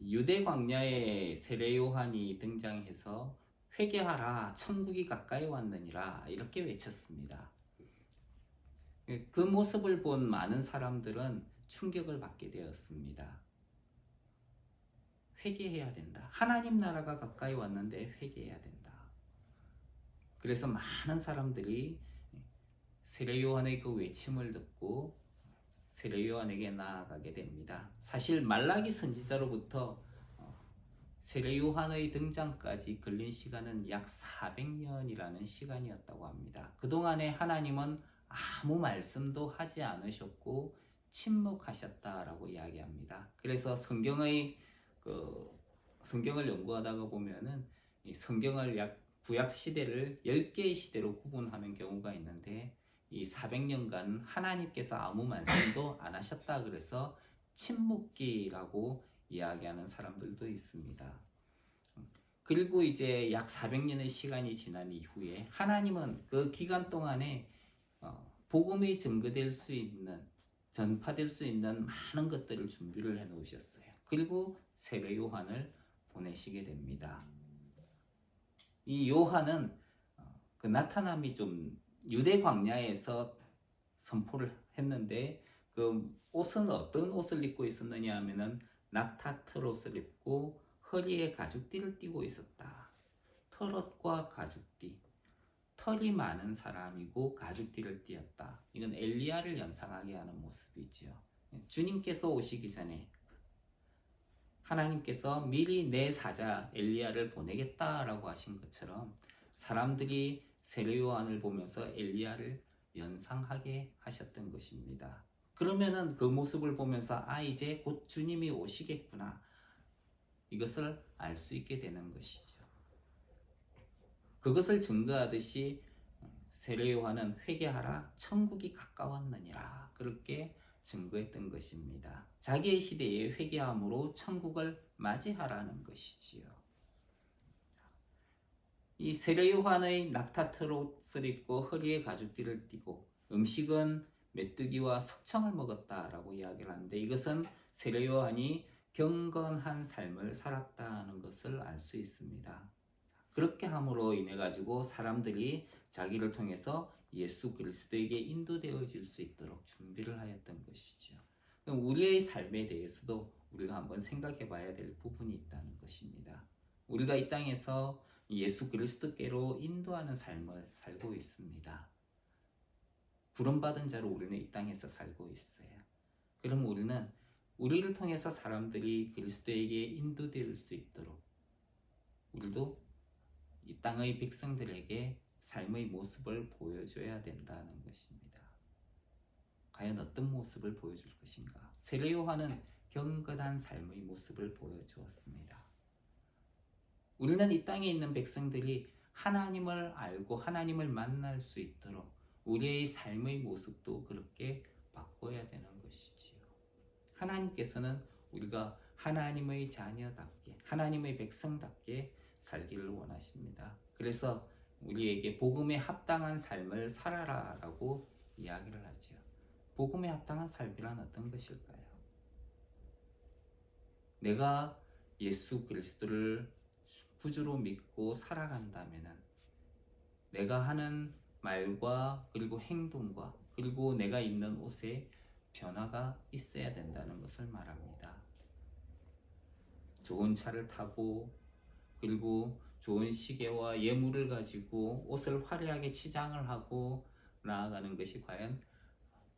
유대 광야에 세례 요한이 등장해서 회개하라 천국이 가까이 왔느니라 이렇게 외쳤습니다. 그 모습을 본 많은 사람들은 충격을 받게 되었습니다. 회개해야 된다. 하나님 나라가 가까이 왔는데 회개해야 된다. 그래서 많은 사람들이 세례 요한의 그 외침을 듣고 세례 요한에게 나아가게 됩니다. 사실 말라기 선지자로부터 세례 요한의 등장까지 걸린 시간은 약 400년이라는 시간이었다고 합니다. 그동안에 하나님은 아무 말씀도 하지 않으셨고 침묵하셨다라고 이야기합니다. 그래서 성경을 연구하다가 보면은 이 성경을 구약 시대를 10개의 시대로 구분하는 경우가 있는데 이 400년간 하나님께서 아무 말씀도 안 하셨다 그래서 침묵기라고 이야기하는 사람들도 있습니다. 그리고 이제 약 400년의 시간이 지난 이후에 하나님은 그 기간 동안에 복음이 전파될 수 있는 많은 것들을 준비를 해 놓으셨어요. 그리고 세례 요한을 보내시게 됩니다. 이 요한은 그 나타남이 좀 유대 광야에서 선포를 했는데 그 옷은 어떤 옷을 입고 있었느냐 하면은 낙타털 옷을 입고 허리에 가죽띠를 띠고 있었다. 털옷과 가죽띠. 털이 많은 사람이고 가죽띠를 띠었다. 이건 엘리야를 연상하게 하는 모습이죠. 주님께서 오시기 전에 하나님께서 미리 내 사자 엘리야를 보내겠다라고 하신 것처럼 사람들이 세례 요한을 보면서 엘리야를 연상하게 하셨던 것입니다. 그러면은 그 모습을 보면서 이제 곧 주님이 오시겠구나. 이것을 알 수 있게 되는 것이죠. 그것을 증거하듯이 세례 요한은 회개하라 천국이 가까웠느니라 그렇게 증거했던 것입니다. 자기의 시대에 회개함으로 천국을 맞이하라는 것이지요. 이 세례 요한의 낙타털 옷을 입고 허리에 가죽띠를 띠고 음식은 메뚜기와 석청을 먹었다라고 이야기를 하는데 이것은 세례 요한이 경건한 삶을 살았다는 것을 알 수 있습니다. 그렇게 함으로 인해 가지고 사람들이 자기를 통해서 예수 그리스도에게 인도되어질 수 있도록 준비를 하였던 것이죠. 우리의 삶에 대해서도 우리가 한번 생각해 봐야 될 부분이 있다는 것입니다. 우리가 이 땅에서 예수 그리스도께로 인도하는 삶을 살고 있습니다. 부름받은 자로 우리는 이 땅에서 살고 있어요. 그럼 우리는 우리를 통해서 사람들이 그리스도에게 인도될 수 있도록 우리도 이 땅의 백성들에게 삶의 모습을 보여줘야 된다는 것입니다. 과연 어떤 모습을 보여줄 것인가? 세례 요한은 경건한 삶의 모습을 보여주었습니다. 우리는 이 땅에 있는 백성들이 하나님을 알고 하나님을 만날 수 있도록 우리의 삶의 모습도 그렇게 바꿔야 되는 것이지요. 하나님께서는 우리가 하나님의 자녀답게, 하나님의 백성답게 살기를 원하십니다. 그래서 우리에게 복음에 합당한 삶을 살아라라고 이야기를 하죠. 복음에 합당한 삶이란 어떤 것일까요? 내가 예수 그리스도를 구주로 믿고 살아간다면 내가 하는 말과 그리고 행동과 그리고 내가 입는 옷에 변화가 있어야 된다는 것을 말합니다. 좋은 차를 타고 그리고 좋은 시계와 예물을 가지고 옷을 화려하게 치장을 하고 나아가는 것이 과연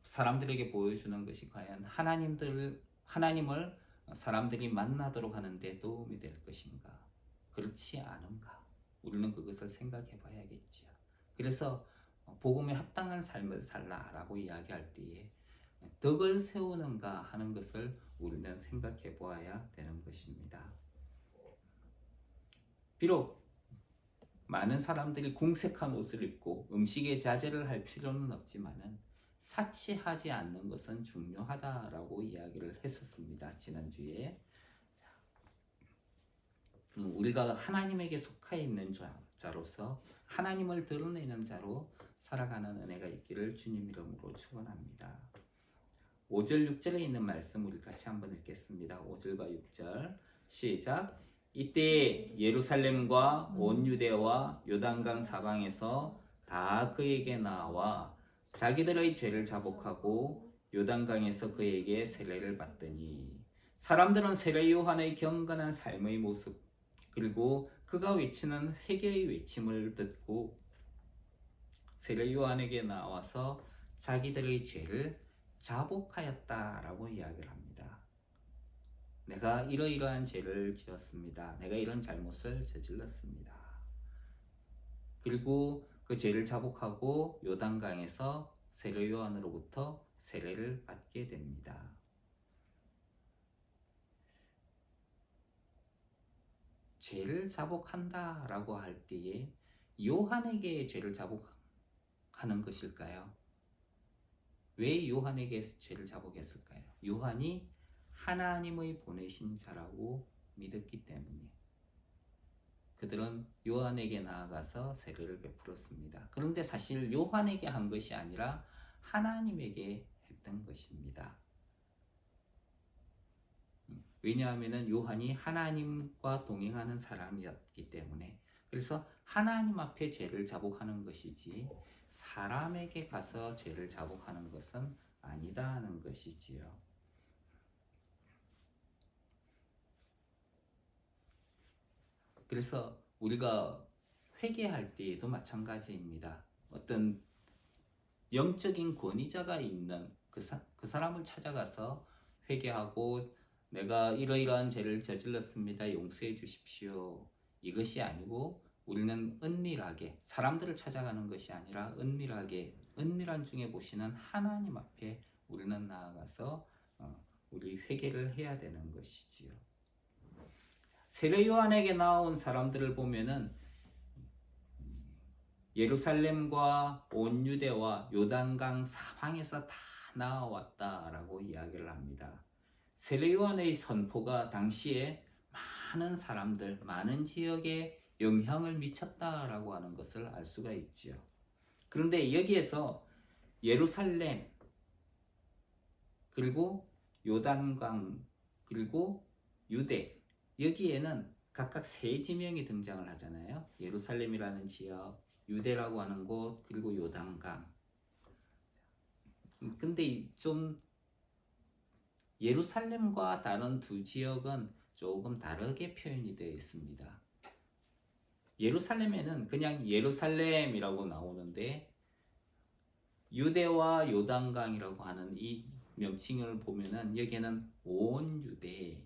사람들에게 보여주는 것이 과연 하나님을 사람들이 만나도록 하는 데 도움이 될 것인가? 그렇지 않은가? 우리는 그것을 생각해 봐야겠죠. 그래서 복음에 합당한 삶을 살라라고 이야기할 때에 덕을 세우는가 하는 것을 우리는 생각해 보아야 되는 것입니다. 비록 많은 사람들이 궁색한 옷을 입고 음식에 자제를 할 필요는 없지만은 사치하지 않는 것은 중요하다라고 이야기를 했었습니다. 지난주에. 우리가 하나님에게 속해 있는 자로서 하나님을 드러내는 자로 살아가는 은혜가 있기를 주님 이름으로 축원합니다. 5절 6절에 있는 말씀 우리 같이 한번 읽겠습니다. 5절과 6절 시작. 이때 예루살렘과 온 유대와 요단강 사방에서 다 그에게 나와 자기들의 죄를 자복하고 요단강에서 그에게 세례를 받더니 사람들은 세례 요한의 경건한 삶의 모습 그리고 그가 외치는 회개의 외침을 듣고 세례 요한에게 나와서 자기들의 죄를 자복하였다라고 이야기를 합니다. 내가 이러이러한 죄를 지었습니다. 내가 이런 잘못을 저질렀습니다. 그리고 그 죄를 자복하고 요단강에서 세례 요한으로부터 세례를 받게 됩니다. 죄를 자복한다라고 할 때에 요한에게 죄를 자복하는 것일까요? 왜 요한에게 죄를 자복했을까요? 요한이 하나님의 보내신 자라고 믿었기 때문에 그들은 요한에게 나아가서 세례를 베풀었습니다. 그런데 사실 요한에게 한 것이 아니라 하나님에게 했던 것입니다. 왜냐하면 요한이 하나님과 동행하는 사람이었기 때문에 그래서 하나님 앞에 죄를 자복하는 것이지 사람에게 가서 죄를 자복하는 것은 아니다 하는 것이지요. 그래서 우리가 회개할 때에도 마찬가지입니다. 어떤 영적인 권위자가 있는 그 사람을 찾아가서 회개하고 내가 이러이러한 죄를 저질렀습니다. 용서해 주십시오. 이것이 아니고 우리는 은밀하게 사람들을 찾아가는 것이 아니라 은밀하게 은밀한 중에 보시는 하나님 앞에 우리는 나아가서 우리 회개를 해야 되는 것이지요. 세례 요한에게 나온 사람들을 보면은 예루살렘과 온 유대와 요단강 사방에서 다 나왔다라고 이야기를 합니다. 세례 요한의 선포가 당시에 많은 사람들, 많은 지역에 영향을 미쳤다라고 하는 것을 알 수가 있지요. 그런데 여기에서 예루살렘 그리고 요단강 그리고 유대 여기에는 각각 세 지명이 등장을 하잖아요. 예루살렘이라는 지역, 유대라고 하는 곳, 그리고 요단강. 근데 좀 예루살렘과 다른 두 지역은 조금 다르게 표현이 되어 있습니다. 예루살렘에는 그냥 예루살렘이라고 나오는데 유대와 요단강이라고 하는 이 명칭을 보면은 여기에는 온 유대,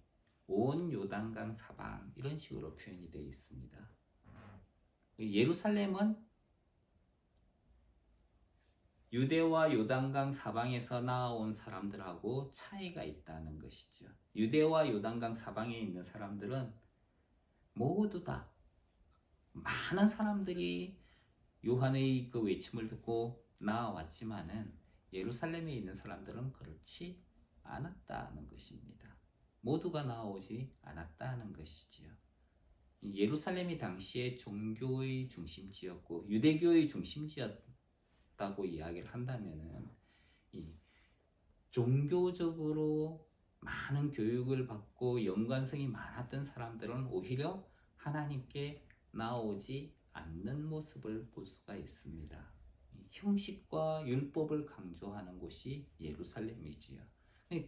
온 요단강 사방 이런 식으로 표현이 되어 있습니다. 예루살렘은 유대와 요단강 사방에서 나온 사람들하고 차이가 있다는 것이죠. 유대와 요단강 사방에 있는 사람들은 모두 다 많은 사람들이 요한의 그 외침을 듣고 나왔지만은 예루살렘에 있는 사람들은 그렇지 않았다는 것입니다. 모두가 나오지 않았다는 것이지요. 예루살렘이 당시에 종교의 중심지였고 유대교의 중심지였다고 이야기를 한다면은 이 종교적으로 많은 교육을 받고 연관성이 많았던 사람들은 오히려 하나님께 나오지 않는 모습을 볼 수가 있습니다. 형식과 율법을 강조하는 곳이 예루살렘이지요.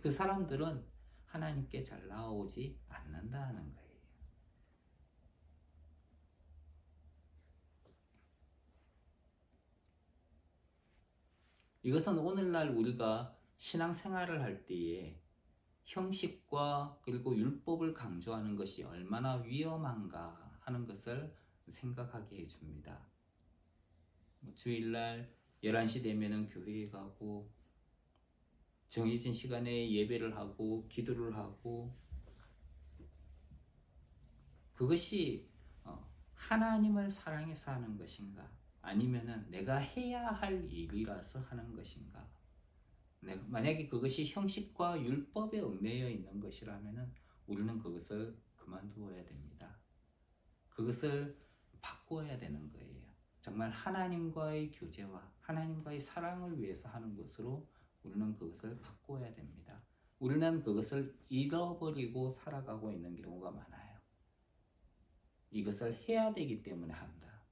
그 사람들은 하나님께 잘 나오지 않는다는 거예요. 이것은 오늘날 우리가 신앙생활을 할 때에 형식과 그리고 율법을 강조하는 것이 얼마나 위험한가 하는 것을 생각하게 해줍니다. 주일날 11시 되면은 교회에 가고 정해진 시간에 예배를 하고 기도를 하고 그것이 하나님을 사랑해서 하는 것인가 아니면은 내가 해야 할 일이라서 하는 것인가 만약에 그것이 형식과 율법에 얽매여 있는 것이라면은 우리는 그것을 그만두어야 됩니다. 그것을 바꾸어야 되는 거예요. 정말 하나님과의 교제와 하나님과의 사랑을 위해서 하는 것으로 우리는 그것을 바꾸어야 됩니다. 우리는 그것을 잃어버리고 살아가고 있는 경우가 많아요. 이것을 해야 되기 때문에 한다.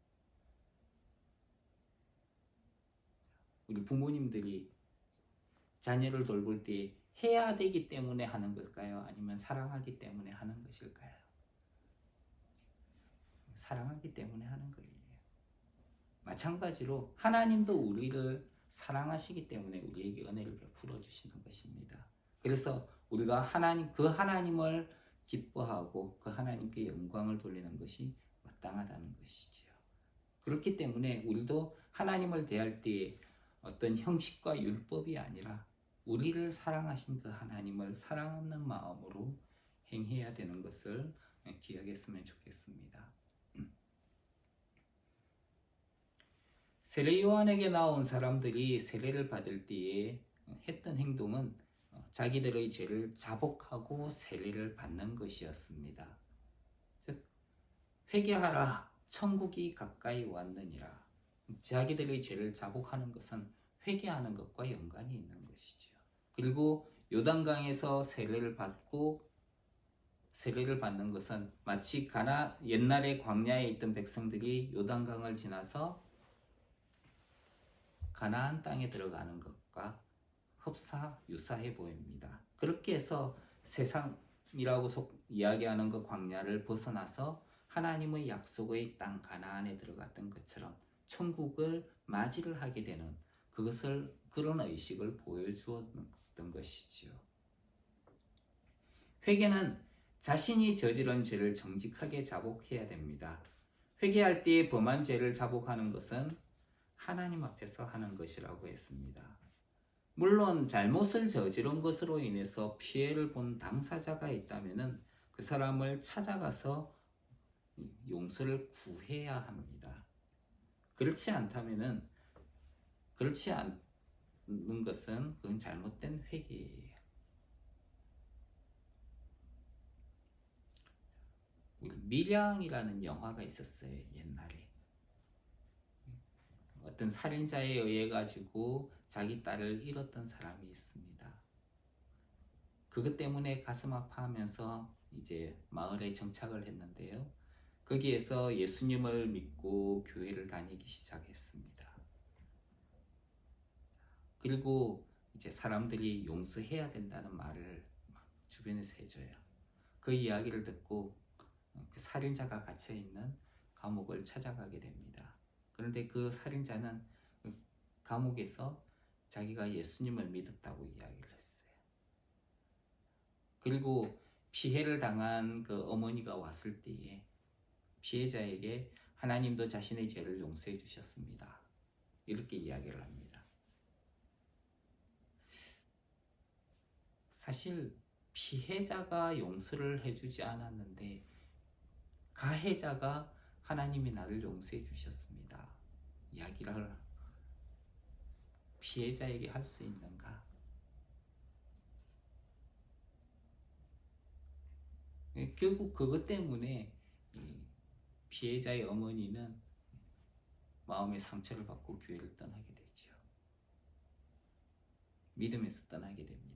우리 부모님들이 자녀를 돌볼 때 해야 되기 때문에 하는 걸까요? 아니면 사랑하기 때문에 하는 것일까요? 사랑하기 때문에 하는 거예요. 마찬가지로 하나님도 우리를 사랑하시기 때문에 우리에게 은혜를 베풀어 주시는 것입니다. 그래서 우리가 그 하나님을 기뻐하고 그 하나님께 영광을 돌리는 것이 마땅하다는 것이지요. 그렇기 때문에 우리도 하나님을 대할 때에 어떤 형식과 율법이 아니라 우리를 사랑하신 그 하나님을 사랑 없는 마음으로 행해야 되는 것을 기억했으면 좋겠습니다. 세례 요한에게 나온 사람들이 세례를 받을 때에 했던 행동은 자기들의 죄를 자복하고 세례를 받는 것이었습니다. 즉, 회개하라, 천국이 가까이 왔느니라. 자기들의 죄를 자복하는 것은 회개하는 것과 연관이 있는 것이죠. 그리고 요단강에서 세례를 받는 것은 마치 옛날에 광야에 있던 백성들이 요단강을 지나서 가나안 땅에 들어가는 것과 유사해 보입니다. 그렇게 해서 세상이라고 이야기하는 그 광야를 벗어나서 하나님의 약속의 땅 가나안에 들어갔던 것처럼 천국을 맞이를 하게 되는 그런 의식을 보여주었던 것이지요. 회개는 자신이 저지른 죄를 정직하게 자복해야 됩니다. 회개할 때 범한 죄를 자복하는 것은 하나님 앞에서 하는 것이라고 했습니다. 물론 잘못을 저지른 것으로 인해서 피해를 본 당사자가 있다면 그 사람을 찾아가서 용서를 구해야 합니다. 그렇지 않는 것은 그건 잘못된 회개예요. 밀양이라는 영화가 있었어요, 옛날에. 어떤 살인자에 의해 가지고 자기 딸을 잃었던 사람이 있습니다. 그것 때문에 가슴 아파하면서 이제 마을에 정착을 했는데요. 거기에서 예수님을 믿고 교회를 다니기 시작했습니다. 그리고 이제 사람들이 용서해야 된다는 말을 주변에서 해줘요. 그 이야기를 듣고 그 살인자가 갇혀있는 감옥을 찾아가게 됩니다. 그런데 그 살인자는 감옥에서 자기가 예수님을 믿었다고 이야기를 했어요. 그리고 피해를 당한 그 어머니가 왔을 때에 피해자에게 하나님도 자신의 죄를 용서해 주셨습니다. 이렇게 이야기를 합니다. 사실 피해자가 용서를 해주지 않았는데 가해자가 하나님이 나를 용서해 주셨습니다. 이야기를 피해자에게 할 수 있는가? 결국 그것 때문에 피해자의 어머니는 마음의 상처를 받고 교회를 떠나게 되죠. 믿음에서 떠나게 됩니다.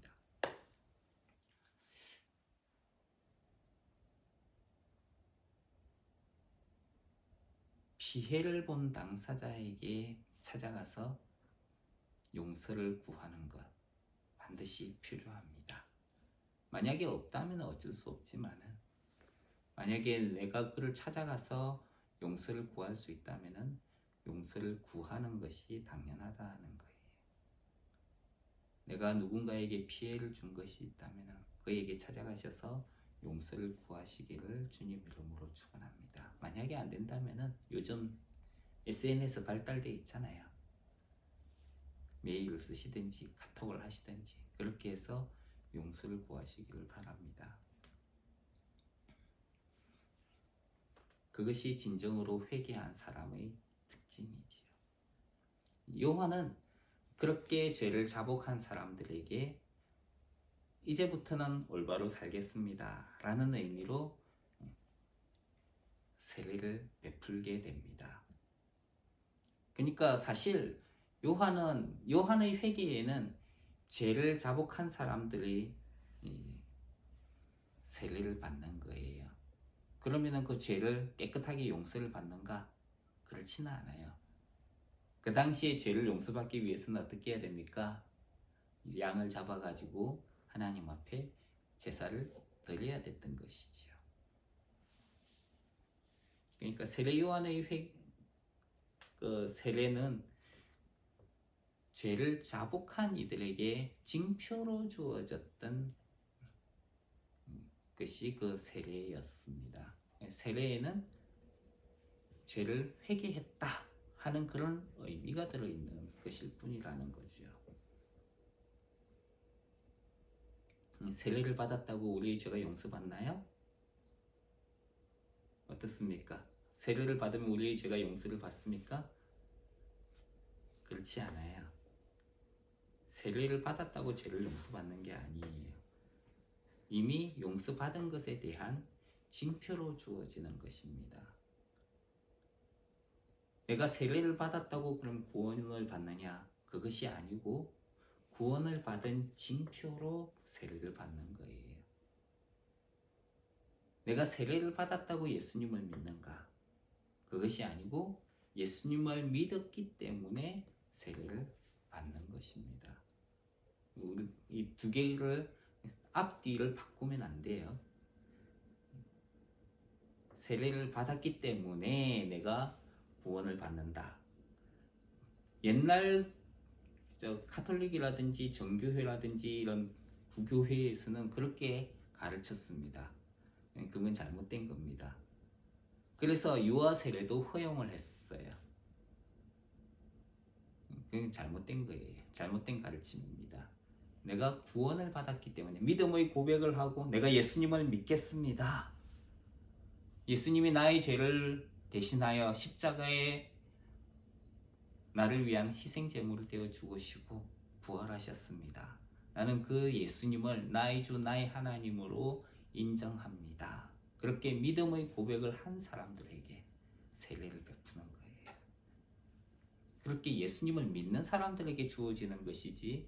피해를 본 당사자에게 찾아가서 용서를 구하는 것 반드시 필요합니다. 만약에 없다면 어쩔 수 없지만은 만약에 내가 그를 찾아가서 용서를 구할 수 있다면 용서를 구하는 것이 당연하다는 거예요. 내가 누군가에게 피해를 준 것이 있다면 그에게 찾아가셔서 용서를 구하시기를 주님 이름으로 축원합니다. 만약에 안 된다면 요즘 SNS 발달돼 있잖아요. 메일을 쓰시든지 카톡을 하시든지 그렇게 해서 용서를 구하시기를 바랍니다. 그것이 진정으로 회개한 사람의 특징이지요. 요한은 그렇게 죄를 자복한 사람들에게 이제부터는 올바로 살겠습니다 라는 의미로 세례를 베풀게 됩니다. 그러니까 사실 요한의 회개에는 죄를 자복한 사람들이 세례를 받는 거예요. 그러면은 그 죄를 깨끗하게 용서를 받는가? 그렇지는 않아요. 그 당시에 죄를 용서받기 위해서는 어떻게 해야 됩니까? 양을 잡아가지고 하나님 앞에 제사를 드려야 됐던 것이지요. 그러니까 세례 요한의 그 세례는 죄를 자복한 이들에게 징표로 주어졌던 것이 그 세례였습니다. 세례에는 죄를 회개했다 하는 그런 의미가 들어있는 것일 뿐이라는 거죠. 세례를 받았다고 우리의 죄가 용서받나요? 어떻습니까? 세례를 받으면 우리의 죄가 용서를 받습니까? 그렇지 않아요. 세례를 받았다고 죄를 용서받는 게 아니에요. 이미 용서받은 것에 대한 징표로 주어지는 것입니다. 내가 세례를 받았다고 그럼 구원을 받느냐? 그것이 아니고 구원을 받은 징표로 세례를 받는 거예요. 내가 세례를 받았다고 예수님을 믿는가? 그것이 아니고 예수님을 믿었기 때문에 세례를 받는 것입니다. 이 두 개를 앞뒤를 바꾸면 안 돼요. 세례를 받았기 때문에 내가 구원을 받는다. 옛날 카톨릭이라든지 정교회라든지 이런 구교회에서는 그렇게 가르쳤습니다. 그건 잘못된 겁니다. 그래서 유아 세례도 허용을 했어요. 그건 잘못된 거예요. 잘못된 가르침입니다. 내가 구원을 받았기 때문에 믿음의 고백을 하고 내가 예수님을 믿겠습니다. 예수님이 나의 죄를 대신하여 십자가에 나를 위한 희생 제물이 되어 죽으시고 부활하셨습니다. 나는 그 예수님을 나의 주 나의 하나님으로 인정합니다. 그렇게 믿음의 고백을 한 사람들에게 세례를 베푸는 거예요. 그렇게 예수님을 믿는 사람들에게 주어지는 것이지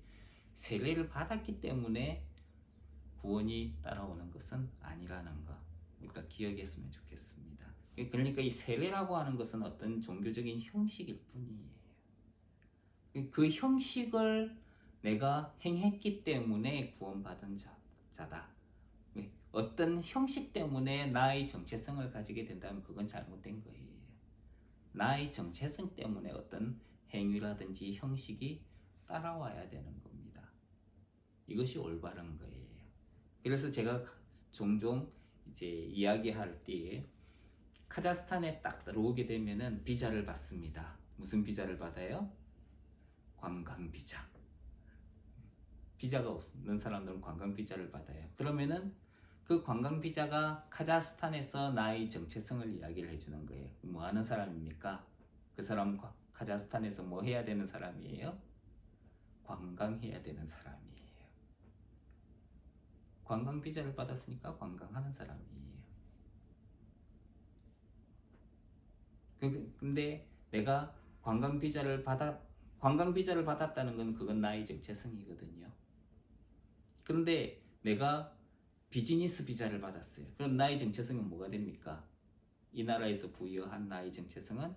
세례를 받았기 때문에 구원이 따라오는 것은 아니라는 거 우리가 기억했으면 좋겠습니다. 그러니까 이 세례라고 하는 것은 어떤 종교적인 형식일 뿐이에요. 그 형식을 내가 행했기 때문에 구원받은 자다. 어떤 형식 때문에 나의 정체성을 가지게 된다면 그건 잘못된 거예요. 나의 정체성 때문에 어떤 행위라든지 형식이 따라와야 되는 겁니다. 이것이 올바른 거예요. 그래서 제가 종종 이제 이야기할 때에 카자흐스탄에 딱 들어오게 되면은 비자를 받습니다. 무슨 비자를 받아요? 관광 비자. 비자가 없는 사람들은 관광 비자를 받아요. 그러면은 그 관광 비자가 카자흐스탄에서 나의 정체성을 이야기를 해주는 거예요. 뭐 하는 사람입니까? 그 사람은 카자흐스탄에서 뭐 해야 되는 사람이에요? 관광해야 되는 사람이에요. 관광 비자를 받았으니까 관광하는 사람이에요. 근데 내가 관광 비자를 받았다는 건 그건 나의 정체성이거든요. 그런데 내가 비즈니스 비자를 받았어요. 그럼 나의 정체성은 뭐가 됩니까? 이 나라에서 부여한 나의 정체성은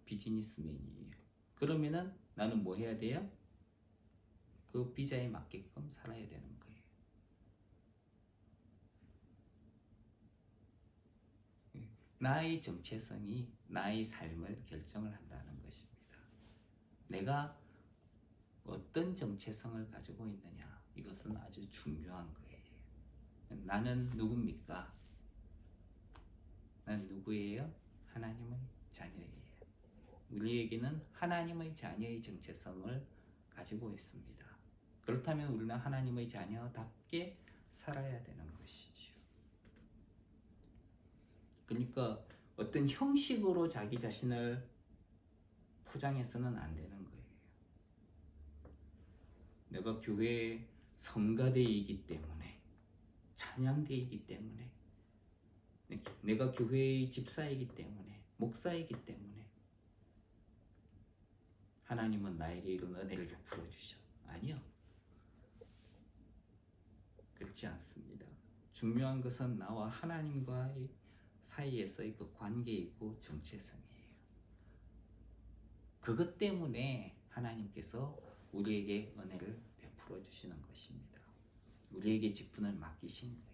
비즈니스맨이에요. 그러면은 나는 뭐 해야 돼요? 그 비자에 맞게끔 살아야 되는 거예요. 나의 정체성이 나의 삶을 결정을 한다는 것입니다. 내가 어떤 정체성을 가지고 있느냐, 이것은 아주 중요한 거예요. 나는 누굽니까? 난 누구예요? 하나님의 자녀예요. 우리에게는 하나님의 자녀의 정체성을 가지고 있습니다. 그렇다면 우리는 하나님의 자녀답게 살아야 되는 것이지요. 그러니까 어떤 형식으로 자기 자신을 포장해서는 안 되는 거예요. 내가 교회 성가대이기 때문에, 찬양대이기 때문에, 내가 교회의 집사이기 때문에, 목사이기 때문에 하나님은 나에게 이런 은혜를 베풀어 주셔. 아니요. 그렇지 않습니다. 중요한 것은 나와 하나님과의 사이에서의 그 관계이고 정체성이에요. 그것 때문에 하나님께서 우리에게 은혜를 베풀어 주시는 것입니다. 우리에게 직분을 맡기신 거예요.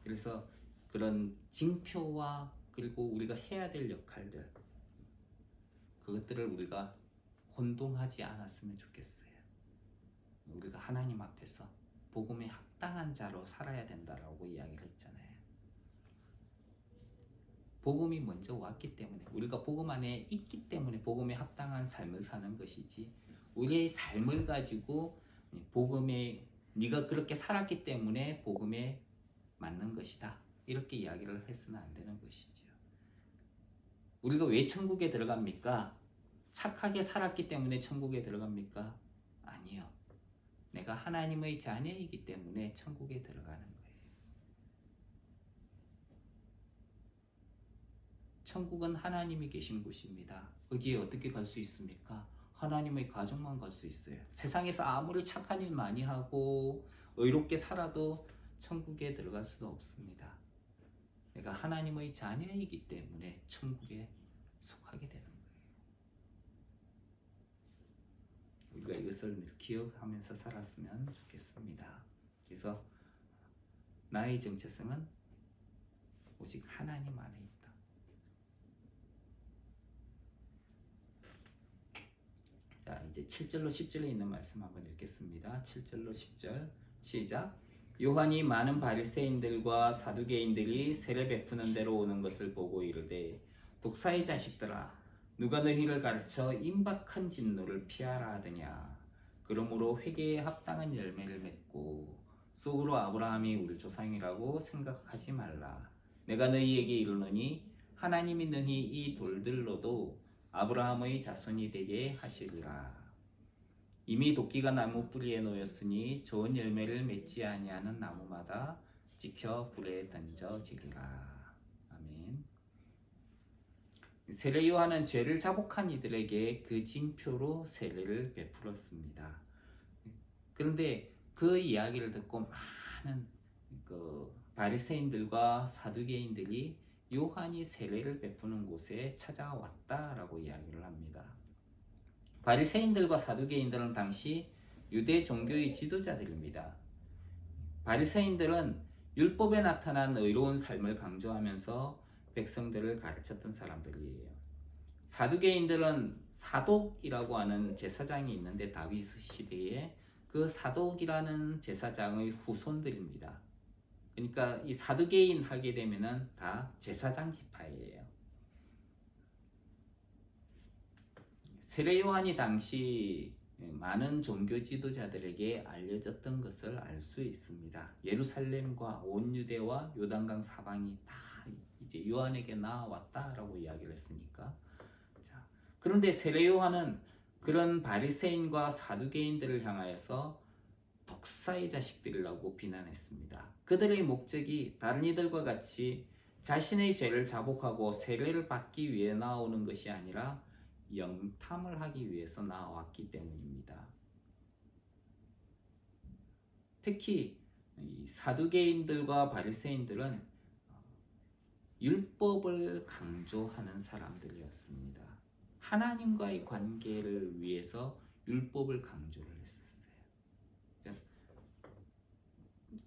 그래서 그런 징표와 그리고 우리가 해야 될 역할들, 그것들을 우리가 혼동하지 않았으면 좋겠어요. 우리가 하나님 앞에서 복음에 합당한 자로 살아야 된다라고 이야기를 했잖아요. 복음이 먼저 왔기 때문에, 우리가 복음 안에 있기 때문에 복음에 합당한 삶을 사는 것이지, 우리의 삶을 가지고 복음에 네가 그렇게 살았기 때문에 복음에 맞는 것이다, 이렇게 이야기를 해서는 안 되는 것이죠. 우리가 왜 천국에 들어갑니까? 착하게 살았기 때문에 천국에 들어갑니까? 아니요. 내가 하나님의 자녀이기 때문에 천국에 들어가는 거예요. 천국은 하나님이 계신 곳입니다. 거기에 어떻게 갈 수 있습니까? 하나님의 가정만 갈 수 있어요. 세상에서 아무리 착한 일 많이 하고 의롭게 살아도 천국에 들어갈 수도 없습니다. 내가 하나님의 자녀이기 때문에 천국에 속하게 되는 거예요. 우리가 이것을 기억하면서 살았으면 좋겠습니다. 그래서 나의 정체성은 오직 하나님 안에 있다. 자, 이제 7절로 10절에 있는 말씀 한번 읽겠습니다. 7절로 10절 시작. 요한이 많은 바리새인들과 사두개인들이 세례 베푸는 데로 오는 것을 보고 이르되, 독사의 자식들아, 누가 너희를 가르쳐 임박한 진노를 피하라 하더냐. 그러므로 회개에 합당한 열매를 맺고 속으로 아브라함이 우리 조상이라고 생각하지 말라. 내가 너희에게 이르노니 하나님이 너희 이 돌들로도 아브라함의 자손이 되게 하시리라. 이미 도끼가 나무 뿌리에 놓였으니 좋은 열매를 맺지 아니하는 나무마다 찍혀 불에 던져지리라. 아멘. 세례 요한은 죄를 자복한 이들에게 그 징표로 세례를 베풀었습니다. 그런데 그 이야기를 듣고 많은 바리새인들과 사두개인들이 요한이 세례를 베푸는 곳에 찾아왔다라고 이야기를 합니다. 바리새인들과 사두개인들은 당시 유대 종교의 지도자들입니다. 바리새인들은 율법에 나타난 의로운 삶을 강조하면서 백성들을 가르쳤던 사람들이에요. 사두개인들은 사독이라고 하는 제사장이 있는데, 다윗 시대에 그 사독이라는 제사장의 후손들입니다. 그러니까 이 사두개인 하게 되면은 다 제사장 지파예요. 세례 요한이 당시 많은 종교 지도자들에게 알려졌던 것을 알 수 있습니다. 예루살렘과 온 유대와 요단강 사방이 다 이제 요한에게 나왔다라고 이야기를 했으니까. 자, 그런데 세례 요한은 그런 바리새인과 사두개인들을 향하여서 독사의 자식들이라고 비난했습니다. 그들의 목적이 다른 이들과 같이 자신의 죄를 자복하고 세례를 받기 위해 나오는 것이 아니라 영탐을 하기 위해서 나왔기 때문입니다. 특히 사두개인들과 바리새인들은 율법을 강조하는 사람들이었습니다. 하나님과의 관계를 위해서 율법을 강조를 했었어요.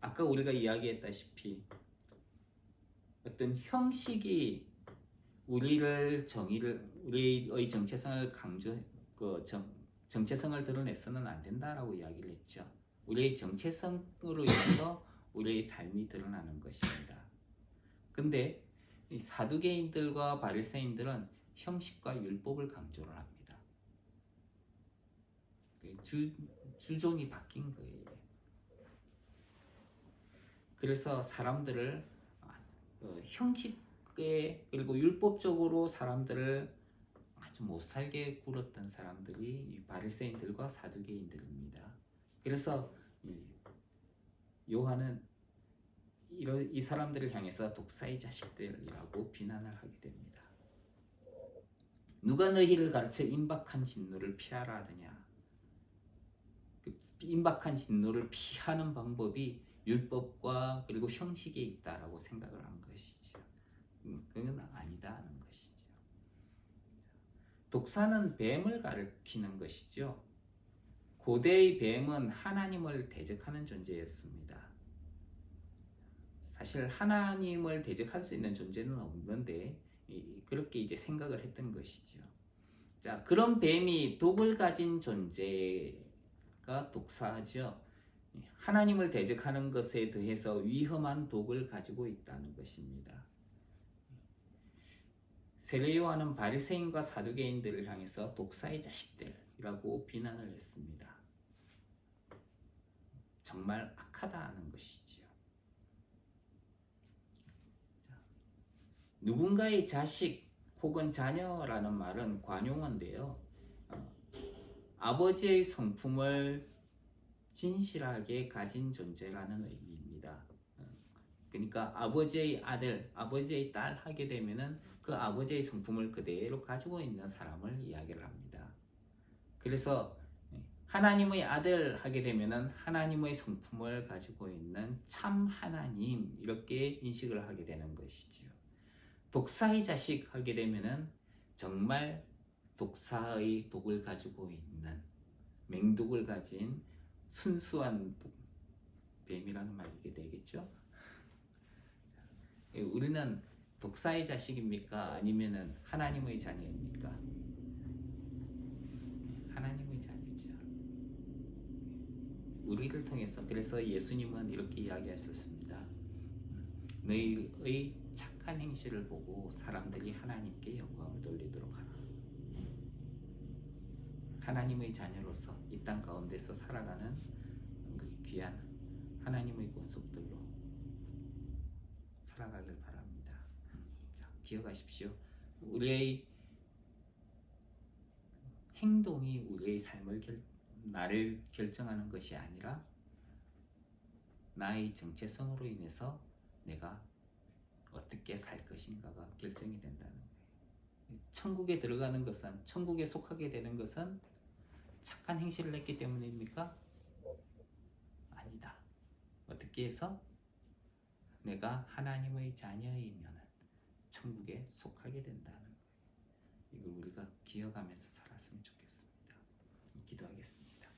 아까 우리가 이야기했다시피 어떤 형식이 우리의 정체성을 정체성을 드러내서는 안 된다라고 이야기를 했죠. 우리의 정체성으로 인해서 우리의 삶이 드러나는 것입니다. 근데 이 사두개인들과 바리새인들은 형식과 율법을 강조를 합니다. 주종이 바뀐 거예요. 그래서 사람들을 형식에 그리고 율법적으로 사람들을 아주 못살게 굴었던 사람들이 이 바리새인들과 사두개인들입니다. 그래서 요한은 이 사람들을 향해서 독사의 자식들이라고 비난을 하게 됩니다. 누가 너희를 가르쳐 임박한 진노를 피하라 하더냐. 그 임박한 진노를 피하는 방법이 율법과 그리고 형식에 있다라고 생각을 한 것이죠. 그건 아니다 하는 것이죠. 독사는 뱀을 가리키는 것이죠. 고대의 뱀은 하나님을 대적하는 존재였습니다. 사실 하나님을 대적할 수 있는 존재는 없는데 그렇게 이제 생각을 했던 것이죠. 자, 그런 뱀이 독을 가진 존재가 독사죠. 하나님을 대적하는 것에 더해서 위험한 독을 가지고 있다는 것입니다. 세례요한은 바리새인과 사두개인들을 향해서 독사의 자식들이라고 비난을 했습니다. 정말 악하다는 것이지요. 누군가의 자식 혹은 자녀라는 말은 관용어인데요. 아버지의 성품을 진실하게 가진 존재라는 의미입니다. 그러니까 아버지의 아들, 아버지의 딸 하게 되면은 그 아버지의 성품을 그대로 가지고 있는 사람을 이야기를 합니다. 그래서 하나님의 아들 하게 되면은 하나님의 성품을 가지고 있는 참 하나님 이렇게 인식을 하게 되는 것이죠. 독사의 자식 하게 되면은 정말 독사의 독을 가지고 있는 맹독을 가진 순수한 뱀이라는 말이게 되겠죠. 우리는 독사의 자식입니까? 아니면은 하나님의 자녀입니까? 하나님의 자녀죠. 우리를 통해서 그래서 예수님은 이렇게 이야기하셨습니다. 너희의 착한 행실을 보고 사람들이 하나님께 영광을 돌리도록 하라. 하나님의 자녀로서 이 땅 가운데서 살아가는 우리 귀한 하나님의 권속들로 살아가길 바랍니다. 자, 기억하십시오. 우리의 행동이 우리의 삶을 나를 결정하는 것이 아니라 나의 정체성으로 인해서 내가 어떻게 살 것인가가 결정이 된다는 거예요. 천국에 들어가는 것은, 천국에 속하게 되는 것은 착한 행실을 했기 때문입니까? 아니다. 어떻게 해서? 내가 하나님의 자녀이면 천국에 속하게 된다는 거예요. 이걸 우리가 기억하면서 살았으면 좋겠습니다. 기도하겠습니다.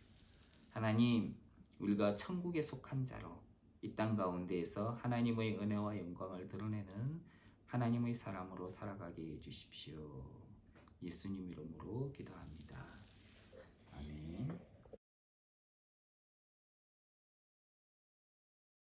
하나님, 우리가 천국에 속한 자로 이 땅 가운데에서 하나님의 은혜와 영광을 드러내는 하나님의 사람으로 살아가게 해주십시오. 예수님 이름으로 기도합니다.